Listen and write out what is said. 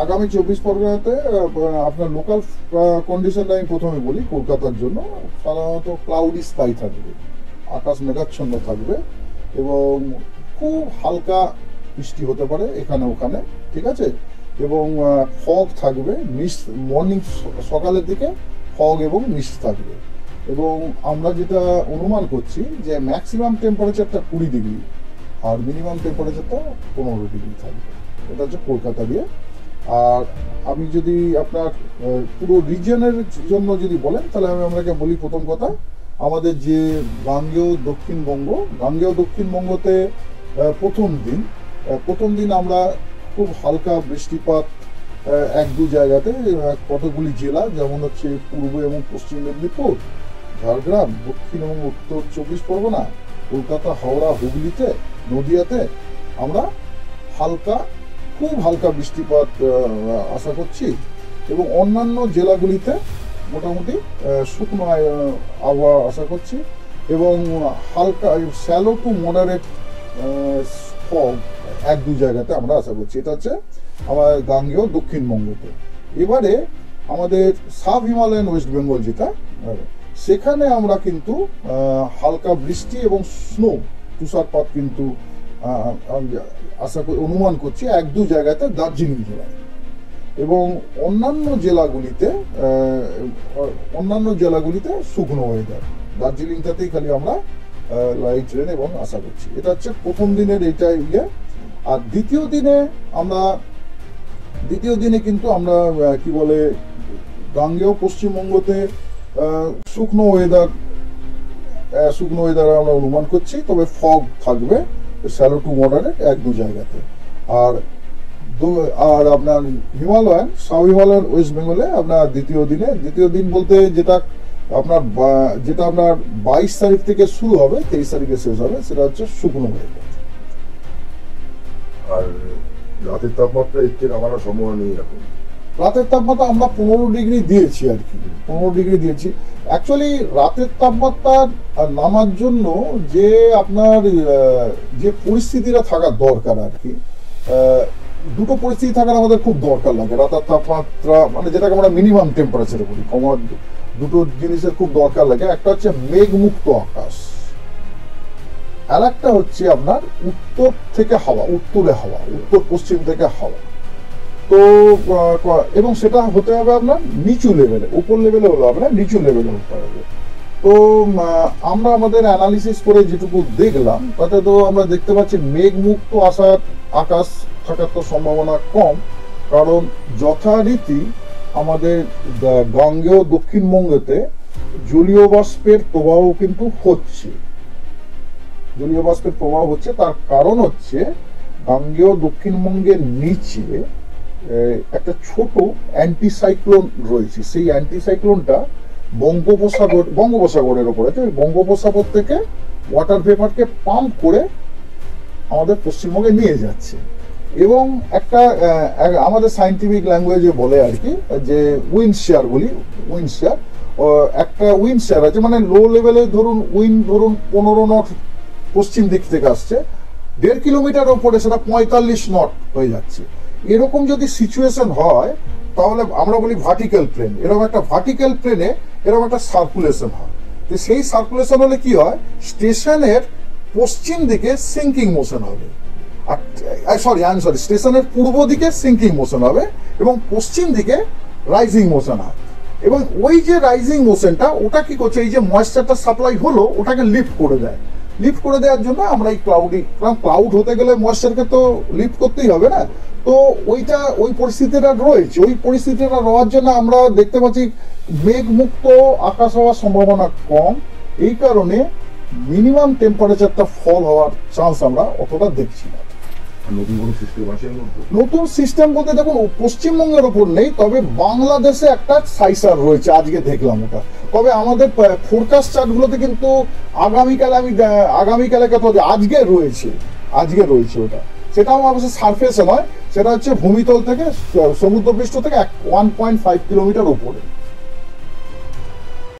আগামী 24 পরগনাতে আপনার লোকাল কন্ডিশনটা আমি প্রথমে বলি। কলকাতার জন্য সাধারণত ক্লাউডি স্কাই থাকবে, আকাশ মেঘাচ্ছন্ন থাকবে এবং খুব হালকা বৃষ্টি হতে পারে এখানে ওখানে, ঠিক আছে। এবং ফগ থাকবে, মিস্ট মর্নিং সকালের দিকে ফগ এবং মিস্ট থাকবে। এবং আমরা যেটা অনুমান করছি যে ম্যাক্সিমাম টেম্পারেচারটা 20 ডিগ্রি আর মিনিমাম টেম্পারেচারটা 15 ডিগ্রি থাকবে। এটা হচ্ছে কলকাতা দিয়ে। আর আমি যদি আপনার পুরো রিজিয়নের জন্য যদি বলেন, তাহলে আমি আপনাকে বলি প্রথম কথা, আমাদের যে গাঙ্গেয় দক্ষিণবঙ্গতে প্রথম দিন আমরা খুব হালকা বৃষ্টিপাত এক দু জায়গাতে, কতগুলি জেলা যেমন হচ্ছে পূর্ব এবং পশ্চিম মেদিনীপুর, ঝাড়গ্রাম, দক্ষিণ এবং উত্তর 24 পরগনা, কলকাতা, হাওড়া, হুগলিতে, নদিয়াতে আমরা খুব হালকা বৃষ্টিপাত আশা করছি। এবং অন্যান্য জেলাগুলিতে মোটামুটি শুকনো আবহাওয়া আশা করছি এবং হালকা শ্যালো টু মডারেট ফগ এক দু জায়গাতে আমরা আশা করছি। এটা হচ্ছে আমার গাঙ্গেয় দক্ষিণবঙ্গতে। এবারে আমাদের সাব হিমালয়ান ওয়েস্ট বেঙ্গল যেটা, সেখানে আমরা কিন্তু হালকা বৃষ্টি এবং স্নো তুষারপাত কিন্তু অনুমান করছি এক দু জায়গাতে, দার্জিলিং জেলায়। এবং অন্যান্য জেলাগুলিতে শুকনো ওয়েদার, দার্জিলিংটাতেই খালি আমরা লাইট রেন এবং আশা করছি। এটা হচ্ছে প্রথম দিনের এইটা ইয়ে। আর দ্বিতীয় দিনে কিন্তু আমরা কি বলে গাঙ্গেয় পশ্চিমবঙ্গতে শুকনো ওয়েদার আমরা অনুমান করছি, তবে ফগ থাকবে শ্যালো টু মডারেট এক দু জায়গাতে। আর আপনার সাব হিমালয়ান ওয়েস্ট বেঙ্গলে আপনার দ্বিতীয় দিন বলতে যেটা আপনার 22 তারিখ থেকে শুরু হবে, 23 তারিখে শেষ হবে, সেটা হচ্ছে শুকনো ওয়েদার। আর রাতের তাপমাত্রা একটু নামানোর সম্ভাবনা নেই এখন। রাতের তাপমাত্রা আমরা 15 ডিগ্রি দিয়েছি আর কি, 15 ডিগ্রি দিয়েছি। অ্যাকচুয়ালি রাতের তাপমাত্রা নামার জন্য যে আপনার যে পরিস্থিতিটা থাকা দরকার আর কি, দুটো পরিস্থিতি থাকার আমাদের খুব দরকার লাগে। রাতের তাপমাত্রা মানে যেটাকে আমরা মিনিমাম টেম্পারেচারে বলি, কমার দুটো জিনিসের খুব দরকার লাগে। একটা হচ্ছে মেঘমুক্ত আকাশ, আর একটা হচ্ছে আপনার উত্তরে হাওয়া, উত্তর পশ্চিম থেকে হাওয়া। তো এবং সেটা হতে হবে আপনার নিচু লেভেলে, উপর লেভেলে হলে হবে না, নিচু লেভেলে হতে হবে। তো আমরা আমাদের অ্যানালিসিস করে যেটুকু দেখলাম তাতে তো আমরা দেখতে পাচ্ছি মেঘমুক্ত আকাশ থাকার তো সম্ভাবনা কম, কারণ যথারীতি আমাদের গাঙ্গেয় দক্ষিণবঙ্গেতে জলীয় বাষ্পের প্রবাহ কিন্তু হচ্ছে। তার কারণ হচ্ছে গাঙ্গেয় দক্ষিণবঙ্গের নিচে একটা ছোট অ্যান্টিসাইক্লোন রয়েছে। সেই অ্যান্টিসাইক্লোনটা বঙ্গোপসাগরের ওপর আছে। বঙ্গোপসাগর থেকে ওয়াটার ভেপারকে পাম্প করে আমাদের পশ্চিমবঙ্গে নিয়ে যাচ্ছে। এবং একটা আমাদের সায়েন্টিফিক ল্যাঙ্গুয়েজে বলে আর কি যে উইন্ড শেয়ার একটা উইন্ড শেয়ার আছে, মানে লো লেভেলে ধরুন 15 নট পশ্চিম দিক থেকে আসছে, 1.5 কিলোমিটার ওপরে সেটা 45 নট হয়ে যাচ্ছে। এরকম যদি সিচুয়েশন হয় তাহলে আমরা বলি ভার্টিক্যাল প্লেন। এরকম একটা ভার্টিক্যাল প্লেনে এরকম একটা সার্কুলেশন হয়। তো সেই সার্কুলেশন হলে কি হয়, স্টেশনের পশ্চিম দিকে সিঙ্কিং মোশন হবে, স্টেশনের পূর্ব দিকে সিঙ্কিং মোশন হবে এবং পশ্চিম দিকে রাইজিং মোশন হয়। এবং ওই যে রাইজিং মোশনটা ওটা কি করছে, এই যে ময়েশ্চারটা সাপ্লাই হলো ওটাকে লিফট করে দেওয়ার জন্য আমরা এই ক্লাউড হতে গেলে ময়েশ্চারকে তো লিফট করতেই হবে না। তো ওই পরিস্থিতিটা রয়েছে। ওই পরিস্থিতিটা রওয়ার জন্য আমরা দেখতে পাচ্ছি মেঘমুক্ত আকাশ হওয়ার সম্ভাবনা কম। এই কারণে মিনিমাম টেম্পারেচারটা ফল হওয়ার চান্স আমরা অতটা দেখছি না। নতুন সিস্টেম বলতে দেখুন পশ্চিমবঙ্গের ওপর নেই, তবে বাংলাদেশে একটা সাইসার রয়েছে, আজকে দেখলাম ওটা। তবে আমাদের ফোরকাস্ট চার্টগুলোতে কিন্তু আগামীকালে আজকে রয়েছে ওটা। সেটাও অবশ্য সারফেসে নয়, সেটা হচ্ছে ভূমিতল থেকে সমুদ্রপৃষ্ঠ থেকে 1.5 কিলোমিটার উপরে।